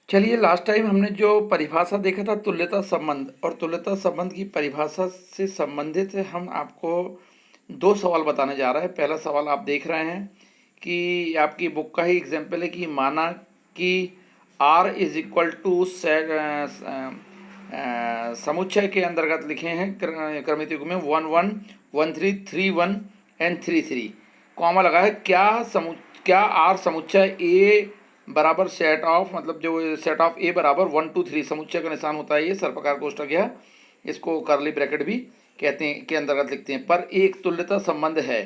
चलिए, last time हमने जो परिभाषा देखा था तुल्यता संबंध, और तुल्यता संबंध की परिभाषा से संबंधित हम आपको दो सवाल बताने जा रहे हैं। पहला सवाल आप देख रहे हैं कि आपकी बुक का ही एग्जाम्पल है कि माना कि R इज इक्वल टू समुच्चय के अंतर्गत लिखे हैं क्रमित युग में 1 1 1 3 3 1 एंड 3 3 कॉमा लगा है। क्या R समुच्चय A बराबर सेट ऑफ, मतलब जो सेट ऑफ ए बराबर 1 2 3 समुच्चय का निशान होता है, ये सर्पकार कोष्ठक है, इसको करली ब्रैकेट भी कहते हैं, के अंतर्गत लिखते हैं, पर एक तुल्यता संबंध है।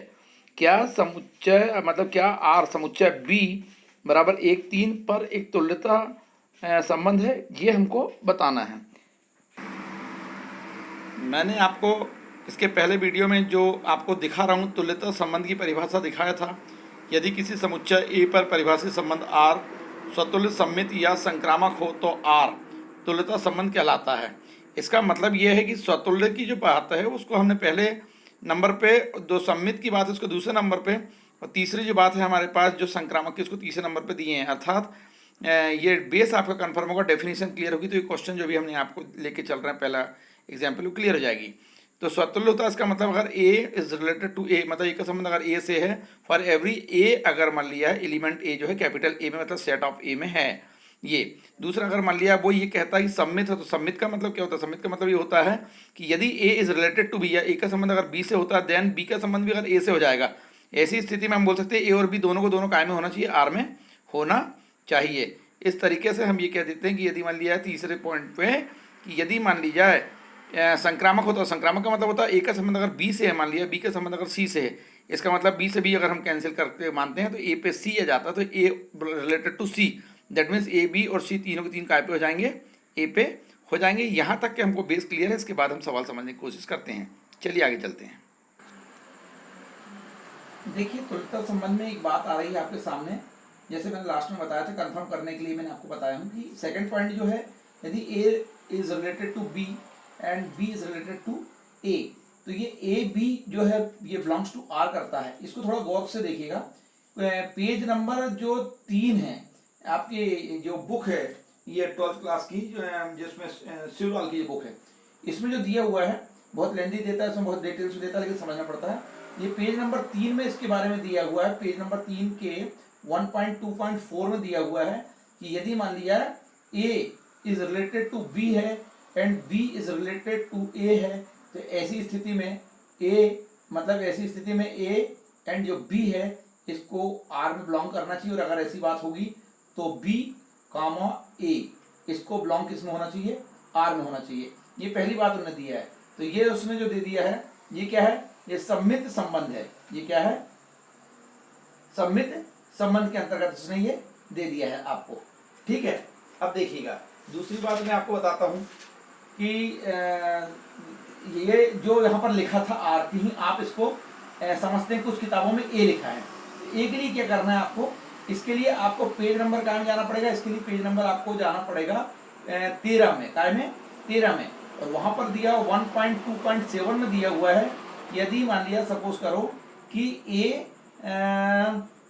क्या समुच्चय मतलब क्या आर समुच्चय बी बराबर 1 3 पर एक तुल्यता संबंध है, ये हमको बताना है। मैंने आपको इसके पहले वीडियो में जो आपको दिखा रहा हूँ तुल्यता संबंध की परिभाषा दिखाया था। यदि किसी समुच्चय ए पर परिभाषित संबंध आर स्वतुल्य सममित या संक्रामक हो तो आर तुल्यता संबंध कहलाता है। इसका मतलब यह है कि स्वतुल्य की जो बात है उसको हमने पहले नंबर पे, जो सममित की बात है उसको दूसरे नंबर पे, और तीसरी जो बात है हमारे पास जो संक्रामक की उसको तीसरे नंबर पे दिए हैं। अर्थात ये बेस आपका कन्फर्म होगा, डेफिनेशन क्लियर होगी तो ये क्वेश्चन जो भी हमने आपको लेके चल रहे हैं पहला एग्जाम्पल वो क्लियर हो जाएगी। तो स्वतुल्य होता है इसका मतलब अगर ए इज रिलेटेड टू ए, मतलब ए का संबंध अगर ए से है, फॉर एवरी ए अगर मान लिया है एलिमेंट ए जो है कैपिटल ए में, मतलब सेट ऑफ ए में है ये। दूसरा अगर मान लिया वो ये कहता है कि सम्मित है, तो सम्मित का मतलब क्या होता है? सम्मित का मतलब ये होता है कि यदि A is related to B, या ए का संबंध अगर बी से होता है देन बी का संबंध भी अगर ए से हो जाएगा। ऐसी स्थिति में हम बोल सकते हैं ए और बी दोनों को दोनों काय में होना चाहिए, आर में होना चाहिए। इस तरीके से हम ये कह देते हैं कि यदि मान लिया है तीसरे पॉइंट पे कि यदि मान ली जाए संक्रामक होता है, संक्रामक का मतलब होता है ए का संबंध अगर बी से है, मान लिया बी का संबंध अगर सी से है, इसका मतलब बी से बी अगर हम कैंसिल करके मानते हैं तो ए पे सी आ जाता है, तो A related to C, that means A B और सी तीनों के तीन काय पे हो जाएंगे, ए पे हो जाएंगे। यहाँ तक कि हमको बेस क्लियर है, इसके बाद हम सवाल समझने की कोशिश करते हैं। चलिए आगे चलते हैं। देखिए, तुल्यता संबंध में एक बात आ रही है आपके सामने, जैसे मैंने लास्ट में बताया था, कंफर्म करने के लिए मैंने आपको बताया हूँ कि सेकंड पॉइंट जो है, यदि A is related to B and B is related to A, तो ये ए बी जो है ये बिलोंग्स टू आर करता है। इसको थोड़ा गौर से देखिएगा। पेज नंबर जो 3 है आपकी जो बुक है, ये 12th क्लास की जिसमें शिवलाल की बुक है, इसमें जो दिया हुआ है बहुत लेंथी देता है, इसमें बहुत डिटेल्स देता है, लेकिन समझना पड़ता है। ये पेज नंबर 3 में इसके बारे में दिया हुआ है। पेज नंबर 3 के 1.2.4 में दिया हुआ है कि यदि मान लिया A is related to B है and B is related to A है, तो ऐसी स्थिति में ए, मतलब ऐसी स्थिति में ए एंड जो बी है इसको आर में बिलोंग करना चाहिए, और अगर ऐसी बात होगी तो बी कामा ए इसको बिलोंग किस में होना चाहिए? आर में होना चाहिए। ये पहली बात उन्होंने दिया है। तो ये उसने जो दे दिया है ये क्या है? ये सम्मित संबंध है। ये क्या है? सम्मित संबंध के अंतर्गत उसने ये दे दिया है आपको। ठीक है, अब देखिएगा दूसरी बात मैं आपको बताता हूं कि ये जो यहाँ पर लिखा था आर, कहीं आप इसको समझते हैं कुछ किताबों में ए लिखा है। ए के लिए क्या करना है आपको? इसके लिए आपको पेज नंबर कहाँ में जाना पड़ेगा? इसके लिए पेज नंबर आपको जाना पड़ेगा 13 में। काय में? 13 में। और वहां पर दिया 1.2.7 में दिया हुआ है, यदि मान लिया सपोज करो कि A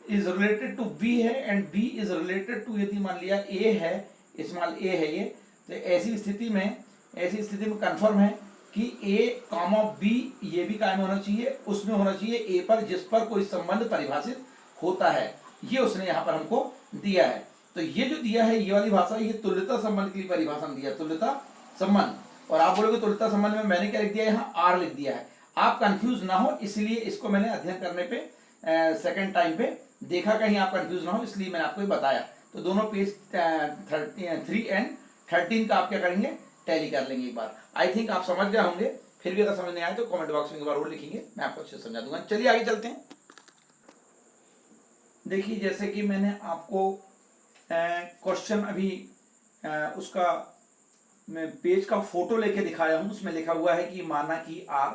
is related to B है and B is related to, यदि मान लिया ए है, स्मॉल ए है ये, तो ऐसी स्थिति में कंफर्म है कि ए कामा बी ये भी कायम होना चाहिए, उसमें होना चाहिए ए पर जिस पर कोई संबंध परिभाषित होता है। ये उसने यहाँ पर हमको दिया है। तो ये जो दिया है ये वाली भाषा, ये तुल्यता संबंध के लिए परिभाषा दिया, तुल्यता संबंध। और आप बोलोगे तुल्यता संबंध में मैंने क्या लिख दिया? यहाँ आर लिख दिया है। आप कंफ्यूज ना हो, इसलिए इसको मैंने अध्ययन करने पे सेकंड टाइम पे देखा, कहीं आप कंफ्यूज ना हो, इसलिए मैंने आपको बताया। तो दोनों पेज 3 एंड 13 का आप क्या करेंगे? टैली कर लेंगे एक बार। आई थिंक आप समझ गए होंगे। फिर भी अगर समझ नहीं आए तो कमेंट बॉक्स में एक बार और लिखेंगे, मैं आपको अच्छे से समझा दूंगा। चलिए आगे चलते हैं। देखिए, जैसे कि मैंने आपको क्वेश्चन अभी उसका मैं पेज का फोटो लेके दिखाया हूं, उसमें लिखा हुआ है कि माना कि R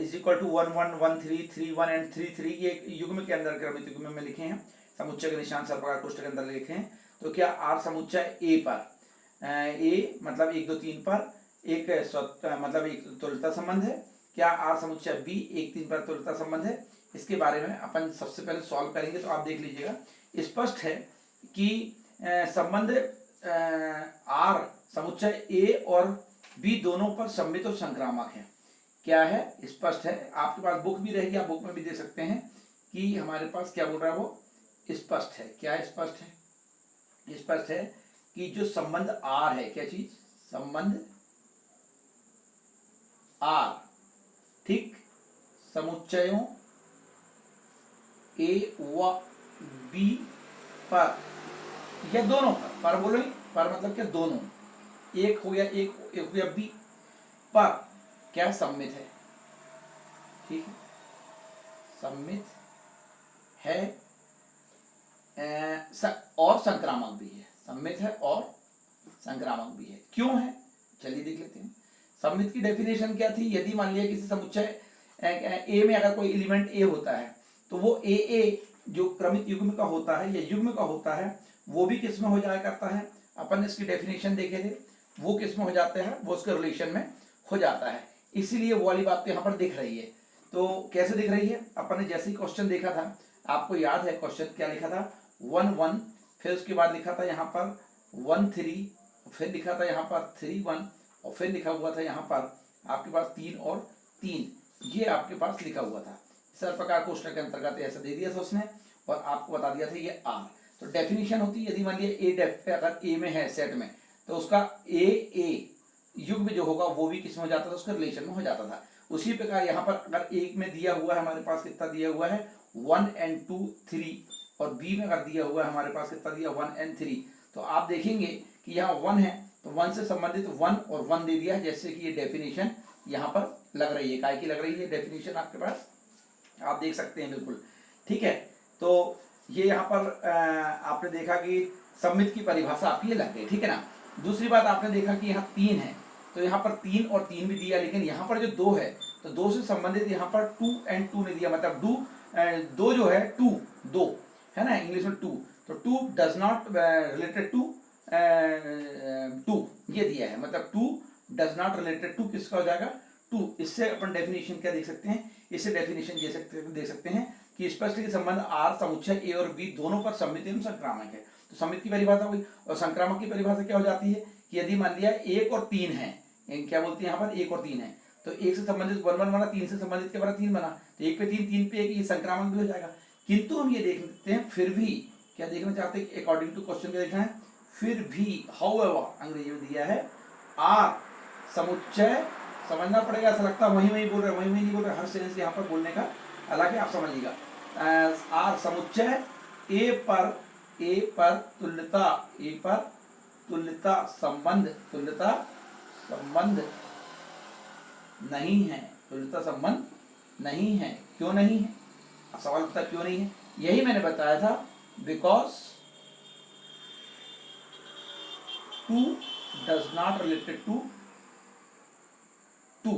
is equal to 1 1 1 3 3 1 and 3 3, ये युग्म के अंदर क्रमित युग्म में लिखे हैं, समुच्चय के निशान सर्पकार कोष्ठक के अंदर लिखे हैं। तो क्या आर समुच्चय ए पर, ए मतलब 1 2 3 पर एक मतलब एक तुल्यता संबंध है? क्या आर समुच्चय बी 1 3 पर तुल्यता संबंध है? इसके बारे में अपन सबसे पहले सॉल्व करेंगे। तो आप देख लीजिएगा, स्पष्ट है कि संबंध आर समुच्चय ए और बी दोनों पर सम्मित और संक्रामक है। क्या है? स्पष्ट है। आपके पास बुक भी रहेगी, आप बुक में भी दे सकते हैं कि हमारे पास क्या बोल रहा है वो स्पष्ट है। क्या है? स्पष्ट है। स्पष्ट है कि जो संबंध आर है, क्या चीज? संबंध आर, ठीक, समुच्चयों ए व बी पर या दोनों पर बोलो, पर मतलब क्या? दोनों, एक हो या एक हो या बी पर क्या? सम्मित है। ठीक है, सम्मित है और संक्रामक भी है। सम्मित है और संक्रामक भी है। क्यों है? चलिए देख लेते हैं। सम्मित की डेफिनेशन क्या थी? यदि मान लिया किसी समुच्चय ए में अगर कोई एलिमेंट ए होता है तो वो ए जो क्रमिक युग्म का होता है या युग्म का होता है वो भी किस में हो जाया करता है? अपन इसकी डेफिनेशन देखे थे, वो किस में हो जाते हैं? वो उसके रिलेशन में हो जाता है। इसीलिए वो वाली बात तो यहाँ पर दिख रही है। तो कैसे दिख रही है? अपन ने जैसे ही क्वेश्चन देखा था, आपको याद है क्वेश्चन क्या लिखा था? 1 1, फिर उसके बाद लिखा था यहाँ पर 1 3, फिर लिखा था यहाँ पर 3 1, और फिर लिखा हुआ था यहाँ पर आपके पास 3 और 3, ये आपके पास लिखा हुआ था। इस प्रकार क्वेश्चन के अंतर्गत ऐसा दे दिया था उसने और आपको बता दिया था ये आर। तो डेफिनेशन होती है, यदि मान लिया अगर ए में है सेट में, तो उसका ए युग्म जो होगा वो भी किस में हो जाता था? उसका रिलेशन में हो जाता था। उसी प्रकार यहाँ पर अगर एक में दिया हुआ है हमारे पास कितना दिया हुआ है? 1 and 2 3, और बी में अगर दिया हुआ है हमारे पास कितना दिया? 1 and 3। तो आप देखेंगे कि यहाँ 1 है तो 1 से संबंधित 1 और 1 दे दिया है, जैसे कि ये डेफिनेशन यहाँ पर लग रही है। काय की लग रही है डेफिनेशन? आपके पास आप देख सकते हैं, बिल्कुल ठीक है। तो ये यहाँ पर आपने देखा कि सम्मित की परिभाषा आपकी ये लग गई, ठीक है ना। दूसरी बात आपने देखा कि यहाँ 3 है, तो यहाँ पर 3 और 3 भी दिया, लेकिन यहाँ पर जो 2 है तो 2 से संबंधित यहाँ पर 2 and 2 ने दिया, मतलब 2 जो है 2 है ना, इंग्लिश में 2, तो 2 डज नॉट रिलेटेड टू 2 ये दिया है, मतलब 2 डज नॉट रिलेटेड टू किसका हो जाएगा? 2। इससे अपन डेफिनेशन क्या देख सकते हैं? इससे डेफिनेशन दे सकते हैं कि स्पष्ट के संबंध आर समुच्चय ए और बी दोनों पर सम्मित एवं संक्रामक है। तो सम्मित की परिभाषा हुई, और संक्रामक की परिभाषा क्या हो जाती है कि यदि मान लिया 1 और 3 है, क्या बोलते हैं यहाँ पर? 1 और 3 है, तो 1 से संबंधित 1 1 बना, 3 से संबंधित क्या बना? 3 बना, तो 1 पे 3 3 पे 1, ये संक्रामक भी हो जाएगा। किंतु हम ये देख लेते हैं, फिर भी क्या देखना चाहते हैं? अकॉर्डिंग टू क्वेश्चन क्या देखना है? फिर भी, हाउएवर, अंग्रेजी में दिया है आर समुच्चय, समझना पड़ेगा। ऐसा लगता है वही बोल रहे, वही नहीं बोल रहे, हर सेंस यहाँ पर बोलने का अलग है, आप समझिएगा। आर समुच्चय ए पर तुल्यता, ए पर तुल्यता संबंध नहीं है, तुल्यता संबंध नहीं है। क्यों नहीं है? सवाल पता क्यों नहीं है? यही मैंने बताया था, because 2 does not related to 2,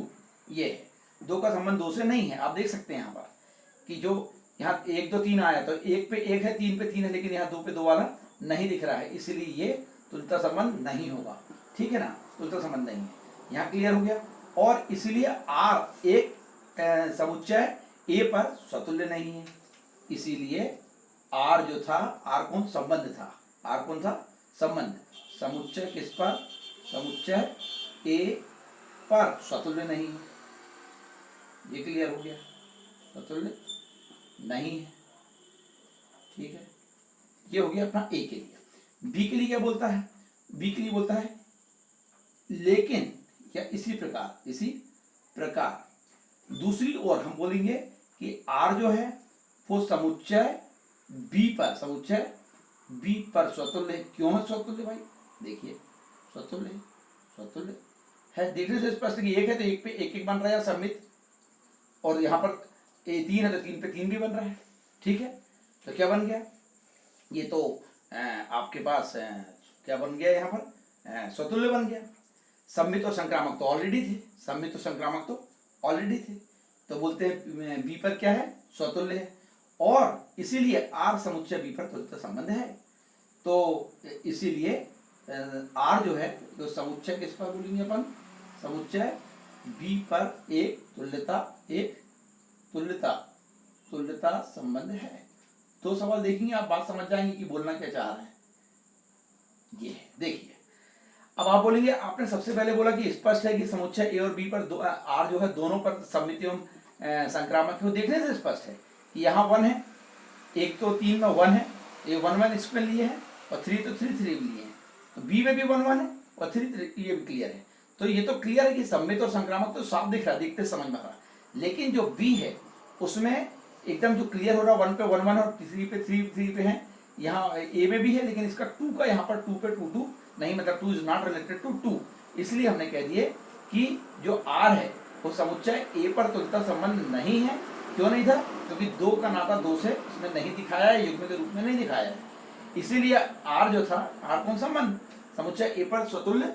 ये 2 का संबंध 2 से नहीं है। आप देख सकते हैं यहाँ पर कि जो यहाँ 1 2 3 आया, तो 1 पे 1 है, 3 पे 3 है, लेकिन यहाँ 2 पे 2 वाला नहीं दिख रहा है, इसलिए ये तुल्यता संबंध नहीं होगा, ठीक है ना। तुल्यता संबंध नहीं है, यहाँ क्लियर हो गया। और इसलिए आर एक समुच्चय ए पर स्वतुल्य नहीं है, इसीलिए आर जो था, आर कौन? संबंध था। आर कौन था? संबंध। समुच्चय किस पर? समुच्चय ए पर स्वतुल्य नहीं है, ये क्लियर हो गया, स्वतुल्य नहीं है, ठीक है। ये हो गया अपना ए के लिए। बी के लिए क्या बोलता है? बी के लिए बोलता है लेकिन, या इसी प्रकार दूसरी ओर हम बोलेंगे कि आर जो है वो समुच्चय बी पर स्वतुल्य है। क्यों है स्वतुल्य भाई? देखिए, स्वतुल्य है, देखने से स्पष्ट कि 1 है तो 1 पे 1 1 बन रहा है सम्मित, और यहाँ पर 3 है तो 3 पे 3 भी बन रहा है, ठीक है। तो क्या बन गया? ये तो आपके पास क्या बन गया? यहाँ पर स्वतुल्य बन गया। सम्मित और संक्रामक तो ऑलरेडी थे, तो बोलते हैं बी पर क्या है? स्वतुल्य है, और इसीलिए आर समुच्चय बी पर तुल्यता संबंध है। तो इसीलिए आर जो है तो समुच्चय किस पर बोलेंगे अपन? समुच्चय बी पर एक तुल्यता संबंध है। तो सवाल देखेंगे, आप बात समझ जाएंगे कि बोलना क्या चाह रहे हैं। ये है, देखिए। अब आप बोलेंगे आपने सबसे पहले बोला कि स्पष्ट है कि समुच्चय ए और बी पर आर जो है दोनों पर सममित एवं संक्रामक है। देखने से स्पष्ट है कि यहाँ 1 है, एक तो 3 में 1 है, ये 1 1 इसमें लिए हैं और 3 तो 3 3 भी लिए हैं, तो बी में भी 1 1 है और 3 3 ये भी क्लियर है। तो ये तो क्लियर है कि सममित और संक्रामक तो साफ दिख रहा है, देखते समझ में आ रहा। लेकिन जो बी है उसमें एकदम जो क्लियर हो रहा है 1 पे 1 1 और 3 पे 3 3 पे है। यहाँ ए में भी है लेकिन इसका 2 का यहाँ पर 2 पे 2 2 नहीं, मतलब 2 इज नॉट रिलेटेड टू 2, इसलिए हमने कह दिए कि जो आर है वो समुच्चय ए पर तुल्यता संबंध नहीं है। क्यों नहीं था? क्योंकि 2 का नाता 2 से इसमें नहीं दिखाया है, युग्म के रूप में नहीं दिखाया है, इसीलिए आर जो था, आर कौन संबंध, समुच्चय ए पर स्वतुल्य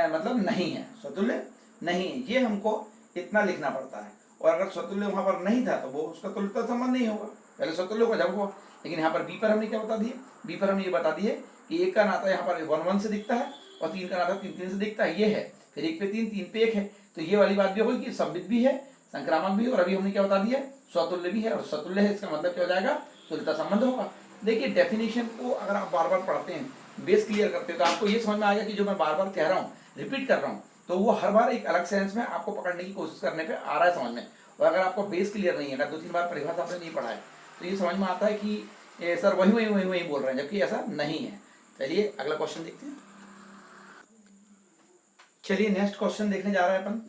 मतलब नहीं है, स्वतुल्य नहीं है, ये हमको इतना लिखना पड़ता है। और अगर स्वतुल्य वहां पर नहीं था तो वो उसका तुल्यता संबंध नहीं होगा, पहले स्वतुल्य को जब हुआ। लेकिन यहाँ पर बी पर हमने क्या बता दिए, बी पर हमने ये बता दिए कि एक का नाता यहाँ पर 1 1 से दिखता है और 3 का नाता 3 3 से दिखता है, ये है। फिर 1 पे 3 3 पे 1 है, तो ये वाली बात भी होगी कि सममित भी है, संक्रामक भी, और अभी हमने क्या बता दिया, स्वतुल्य भी है। और स्वतुल्य है इसका मतलब क्या हो जाएगा, तुल्यता संबंध होगा। देखिए डेफिनेशन को अगर आप बार बार पढ़ते हैं, बेस क्लियर करते हैं, तो आपको ये समझ में आएगा कि जो मैं बार बार कह रहा हूँ, रिपीट कर रहा हूँ, तो वो हर बार एक अलग सेंस में आपको पकड़ने की कोशिश करने पे आ रहा है समझ में। और अगर आपको बेस क्लियर नहीं है, अगर 2-3 बार परिभाषा आपने नहीं पढ़ा है, तो ये समझ में आता है कि सर वही वही वही वही बोल रहे हैं, जबकि ऐसा नहीं है। चलिए अगला क्वेश्चन देखते हैं। चलिए नेक्स्ट क्वेश्चन देखने जा रहे हैं अपन।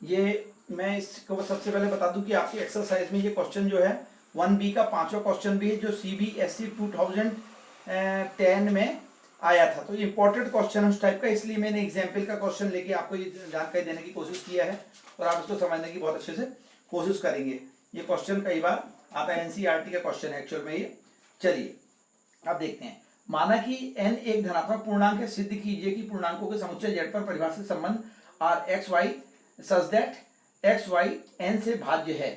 ये मैं इसको सबसे पहले बता दूं कि आपकी एक्सरसाइज में ये क्वेश्चन जो है 1B का 5वां क्वेश्चन भी है, जो CBSE 2010 में आया था। तो इंपॉर्टेंट क्वेश्चन है उस टाइप का, इसलिए मैंने एग्जाम्पल का क्वेश्चन लेके आपको ये जानकारी देने की कोशिश किया है और आप इसको समझने की बहुत अच्छे से कोशिश करेंगे। ये क्वेश्चन कई बार आता है, NCERT का क्वेश्चन है एक्चुअल में ये। चलिए अब देखते हैं। माना कि n एक धनात्मक पूर्णांक है, सिद्ध कीजिए कि पूर्णांकों के समुच्चय z पर परिभाषित संबंध R x y such that x y n से भाज्य है,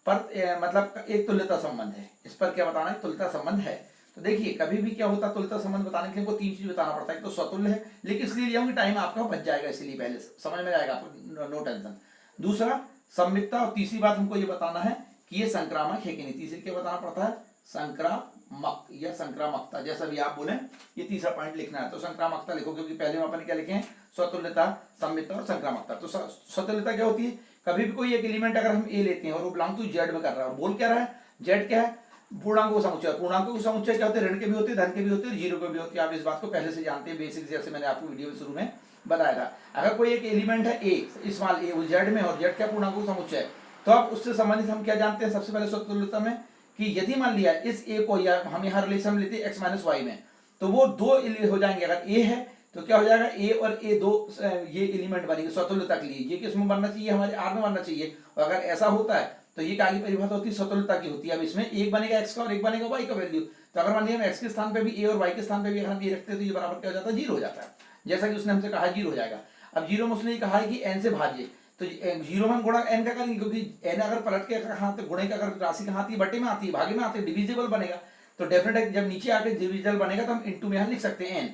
पर मतलब एक तुल्यता संबंध है। इस पर क्या बताना है, तुल्यता संबंध है। तो देखिए कभी भी क्या होता है, तुल्यता संबंध बताने के लिए 3 चीज बताना पड़ता है। तो स्वतुल्य है, लेकिन इसलिए लिया कि टाइम आपका बच जाएगा, इसलिए पहले समझ में आएगा आपको, नो टेंशन। दूसरा सममितता, और तीसरी बात हमको ये बताना है कि ये संक्रामक है कि नहीं। तीसरी क्या बताना पड़ता है, संक्रामक या संक्रामकता, जैसा भी आप बोले, ये तीसरा पॉइंट लिखना है। तो संक्रामकता लिखो, क्योंकि पहले में अपन क्या लिखे हैं, स्वतुल्यता, सम्मितता और संक्रामकता। तो स्वतुल्यता क्या होती है, कभी भी कोई एक एलिमेंट अगर हम ए लेते हैं और वो बिलोंग टू जेड में कर रहा है, और बोल क्या रहा है, जेड क्या है, पूर्णांकों का समुच्चय। पूर्णांकों के समुच्चय क्या होते हैं, ऋण के भी होते हैं, धन के भी होते हैं, जीरो के भी होते हैं। आप इस बात को पहले से जानते हैं, बेसिक, जैसे मैंने आपको वीडियो शुरू में बताया था। अगर कोई एक एलिमेंट है ए, स्मॉल ए, वो जेड में, और जेड क्या पूर्णांकों का समुच्चय है, तो अब उससे संबंधित हम क्या जानते हैं सबसे पहले स्वतुल्यता में, कि यदि मान लिया इस ए को, या हम यहाँ रिलेशन लेते हैं x माइनस वाई में, तो वो 2 हो जाएंगे। अगर ए है तो क्या हो जाएगा, ए और ए 2 ये एलिमेंट बनेंगे स्वतुल्यता के लिए। ये किसमें बनना चाहिए, हमारे आर में बनना चाहिए। और अगर ऐसा होता है तो ये आगे परिभाषा होती है स्वतुल्यता की होती है। अब इसमें एक बनेगा एक्स का और एक बनेगा वाई का वैल्यू। तो अगर मान लिया हम एक्स के स्थान पे भी ए और वाई के स्थान पे भी अगर हम ए रखते हैं, तो ये बराबर क्या हो जाता है, 0 हो जाता है। जैसा कि उसने हमसे कहा 0 हो जाएगा। अब 0 में उसने कहा है कि n से भाज्य, तो 0 में हम गुणा n का करेंगे, क्योंकि n अगर पलट के कहा तो गुणे का अगर राशि कहाँ आती है, बटे में आती है, भागे में आती है, डिविजिबल बनेगा। तो डेफिनेट जब नीचे आके डिविजिबल बनेगा तो हम इनटू में यहाँ लिख सकते हैं n।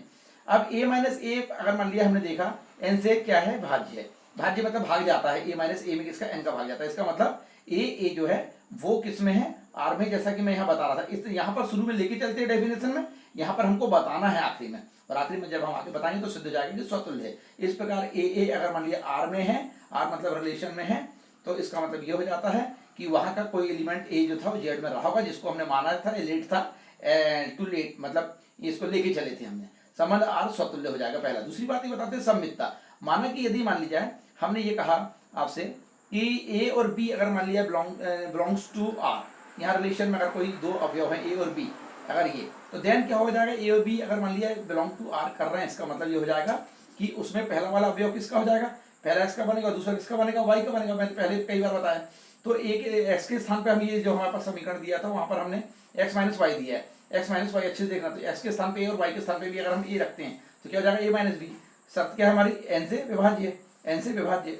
अब a माइनस ए अगर मान लिया हमने देखा n से क्या है, भाज्य है। भाज्य मतलब भाग जाता है, a माइनस ए में किसका, n का भाग जाता है। इसका मतलब a जो है वो किस में है, r में, जैसा कि मैं यहाँ बता रहा था। इस यहाँ पर शुरू में लेके चलते हैं डेफिनेशन में, यहाँ पर हमको बताना है आखिरी में, और आखिरी में जब हम आगे बताएंगे तो सिद्ध हो जाएगा कि स्वतुल्य है। इस प्रकार ए अगर मान लिया आर में है, आर मतलब रिलेशन में है, तो इसका मतलब ये हो जाता है कि वहां का कोई एलिमेंट ए जो था वो जेड में रहा होगा, जिसको हमने माना था लेट था, टू लेट, मतलब इसको लेके चले थे हमने। संबंध आर स्वतुल्य हो जाएगा पहला। दूसरी बात ये बताते हैं सम्मितता। माना कि यदि मान लीजिए हमने ये कहा आपसे कि ए और बी अगर मान लिया बिलोंग्स टू आर, यहाँ रिलेशन में अगर कोई 2 अवयव है ए और बी, अगर ये, तो देन क्या हो जाएगा, ए और बी अगर मान लिया बिलोंग टू आर कर रहे हैं, इसका मतलब ये हो जाएगा कि उसमें पहला वाला अवयव किसका हो जाएगा, पहला एक्स का बनेगा, दूसरा किसका बनेगा, वाई का बनेगा। मैंने पहले कई बार बताया। तो एक एक्स के स्थान पे हम ये जो हमारे पास समीकरण दिया था, वहां पर हमने एक्स माइनस वाई दिया है। एक्स माइनस वाई अच्छे से देखना, तो एक्स के स्थान पे ए और वाई के स्थान पे भी अगर हम ए रखते हैं तो क्या हो जाएगा, ए माइनस बी। शर्त क्या है हमारी, एन से विभाज्य, एन से विभाज्य,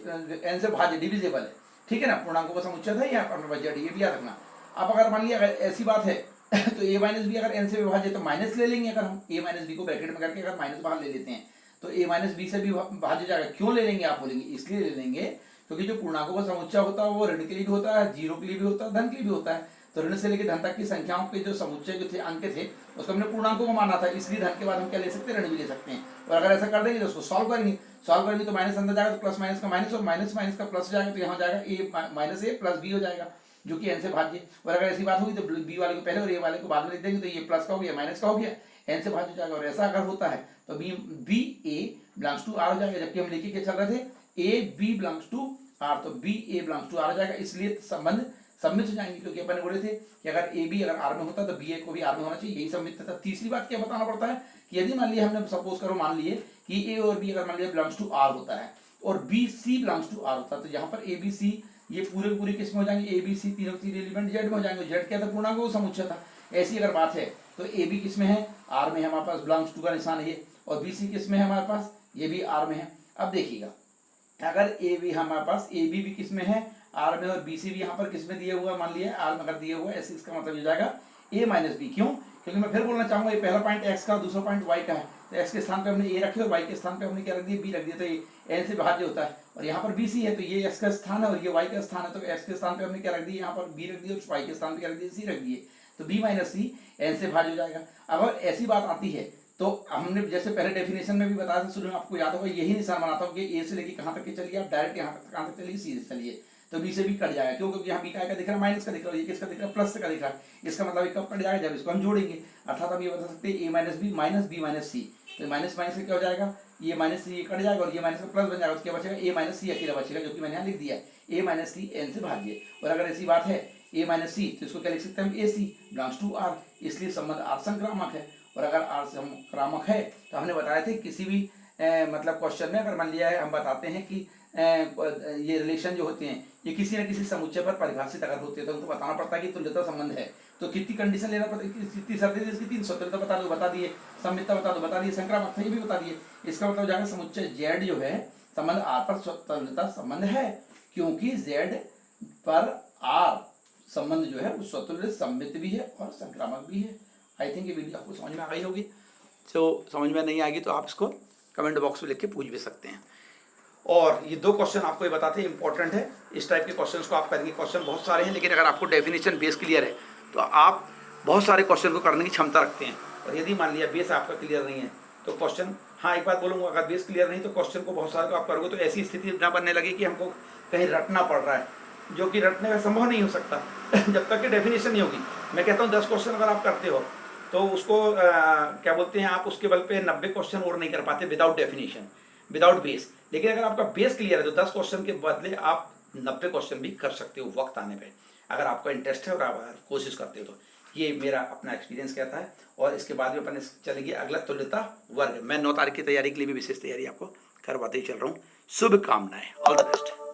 एन से भाज्य, डिविजिबल है, ठीक है ना। पूर्णांकों का समुच्चय था यहाँ पर बजट, ये भी याद रखना। अब अगर मान लिया ऐसी बात है तो ए माइनस बी अगर एन से विभाज्य, तो माइनस ले लेंगे। अगर हम ए माइनस बी को ब्रैकेट में करके अगर माइनस बाहर ले लेते हैं, तो ए माइनस बी से भी भाज्य जाएगा। क्यों ले लेंगे आप बोलेंगे, इसलिए ले लेंगे क्योंकि जो पूर्णांकों का समुच्चय होता है वो ऋण के लिए भी होता है, जीरो के लिए भी होता है, धन के लिए भी होता है। तो ऋण से लेकर धन तक की संख्याओं के जो समुच्चय जो थे अंक थे उसको हमने पूर्णांकों को माना था, इसलिए धन के बाद हम क्या ले सकते हैं, ऋण भी ले सकते हैं। और अगर ऐसा कर देंगे तो उसको सॉल्व करेंगे तो माइनस अंदर जाएगा तो प्लस माइनस का माइनस और माइनस माइनस का प्लस जाएगा तो यहाँ जाएगा ए माइनस ए प्लस बी हो जाएगा जो कि एन से भाज्य। और अगर ऐसी बात होगी तो बी वाले को पहले और ए वाले को बाद में लिख देंगे तो ये प्लस का हो गया माइनस का हो गया, एन से भाज्य हो जाएगा। और ऐसा अगर होता है तो B A belongs to R हो जाएगा, जबकि हम लेके क्या चल रहे थे A B belongs to R, तो B A belongs to R हो जाएगा। इसलिए संबंध सम्मित हो जाएंगे क्योंकि अपन ने बोले थे कि अगर ए बी अगर आर में होता तो बी ए को भी आर में होना चाहिए, यही सम्मित था। तीसरी बात क्या बताना पड़ता है कि यदि मान लिया हमने सपोज करो मान लिए कि ए और बी अगर मान लिया बिलोंग्स टू आर होता है और B C belongs to R होता है, तो यहाँ पर ए बी सी ये पूरे किस में हो जाएंगे, ए बी सी तीनों तीन एलिमेंट जेड में हो जाएंगे। जेड क्या था, पूर्णांक समुच्चय था। ऐसी अगर बात है तो ए बी किस में है, आर में है, हमारे पास बिलोंग्स टू का निशान है ये, और बी सी किस में है हमारे पास, ये भी आर में है। अब देखिएगा अगर ए बी हमारे पास ए बी भी किस में है, आर में, और बी सी भी यहाँ पर किस में दिया हुआ, मान लिया आर में अगर दिया हुआ है, ऐसे इसका मतलब हो जाएगा ए माइनस बी। क्यों, क्योंकि मैं फिर बोलना चाहूंगा ये पहला पॉइंट एक्स का, दूसरा पॉइंट वाई का है, तो एक्स के स्थान पे हमने ए रखे और वाई के स्थान पे हमने क्या रख दिया, बी रख दिया, तो ये एन से भाज्य होता है। और यहाँ पर बी सी है तो ये एक्स का स्थान है और ये वाई का स्थान है, तो एक्स के स्थान पे हमने क्या रख दिया, यहाँ पर बी रख दिया और वाई के स्थान पे क्या रख दिया, सी रख दिए, तो बी माइनस सी एन से भाज्य हो जाएगा। अगर ऐसी बात आती है तो हमने जैसे पहले डेफिनेशन में भी बताया था, शुरू में आपको याद होगा यही निशान बनाता हूँ कि ए से लेके कहाँ तक के चलिए, आप डायरेक्ट यहाँ तक कहाँ तक चलिए, सी से चलिए, तो बी से भी कट जाएगा। क्यों, क्योंकि यहाँ बी का दिख रहा है माइनस का दिख रहा है, ये किसका दिख रहा है, प्लस का दिख रहा है। इसका मतलब कब कट जाएगा, जब इसको हम जोड़ेंगे। अर्थात हम ये बता सकते हैं ए माइनस बी माइनस सी, तो माइनस माइनस से क्या हो जाएगा, ये माइनस सी कट जाएगा और ये माइनस का प्लस बन जाएगा, उसके बचेगा ए माइनस सी अकेला बचेगा, जो कि मैंने यहाँ लिख दिया है ए माइनस सी एन से भाज्य। और अगर ऐसी बात है ए माइनस सी तो इसको क्या लिख सकते हैं हम, ए सी बिलोंग्स टू आर, इसलिए संबंध आर संक्रामक है। और अगर आर संक्रामक है तो हमने बताया थे किसी भी मतलब क्वेश्चन में अगर मान लिया है हम बताते हैं कि ये रिलेशन जो होते हैं ये किसी न किसी समुच्चय पर परिभाषित अगर होते हैं तो उनको बताना पड़ता है कि तुल्यता संबंध है। तो कितनी कंडीशन लेना पड़ता है, कितनी शर्तें, इसकी तीन, स्वतंत्रता बता दो, बता दिए, सम्मितता बता दो, बता दिए, संक्रामकता ये भी बता दिए। इसका मतलब जाएगा समुच्चय जेड जो है संबंध आर पर स्वतंत्रता संबंध है, क्योंकि जेड पर आर संबंध जो है वो स्वतंत्र सम्मित भी है और संक्रामक भी है। आई थिंक ये वीडियो आपको समझ में आ गई होगी। तो समझ में नहीं आएगी तो आप इसको कमेंट बॉक्स में लिख के पूछ भी सकते हैं। और ये दो क्वेश्चन आपको ये बताते हैं इंपॉर्टेंट है, इस टाइप के क्वेश्चंस को आप करेंगे। क्वेश्चन बहुत सारे हैं लेकिन अगर आपको डेफिनेशन बेस क्लियर है तो आप बहुत सारे क्वेश्चन को करने की क्षमता रखते हैं। और यदि मान लिया बेस आपका क्लियर नहीं है तो क्वेश्चन, हाँ एक बात बोलूँगा, अगर बेस क्लियर नहीं तो क्वेश्चन को बहुत सारे को आप करोगे तो ऐसी स्थिति ना बनने लगे कि हमको कहीं रटना पड़ रहा है, जो कि रटने का संभव नहीं हो सकता जब तक कि डेफिनेशन नहीं होगी। मैं कहता हूँ 10 क्वेश्चन अगर आप करते हो तो उसको क्या बोलते हैं, आप उसके बल पे 90 क्वेश्चन और नहीं कर पाते विदाउट डेफिनेशन, विदाउट बेस। लेकिन अगर आपका बेस क्लियर है तो 10 क्वेश्चन के बदले आप 90 क्वेश्चन भी कर सकते हो वक्त आने पे, अगर आपका इंटरेस्ट है और आप कोशिश करते हो तो। ये मेरा अपना एक्सपीरियंस कहता है। और इसके बाद में अपन चलेंगे अगला तुल्यता वर्ग। मैं 9 तारीख की तैयारी के लिए भी विशेष तैयारी आपको करवाते ही चल रहा हूँ। शुभकामनाएं, ऑल द बेस्ट।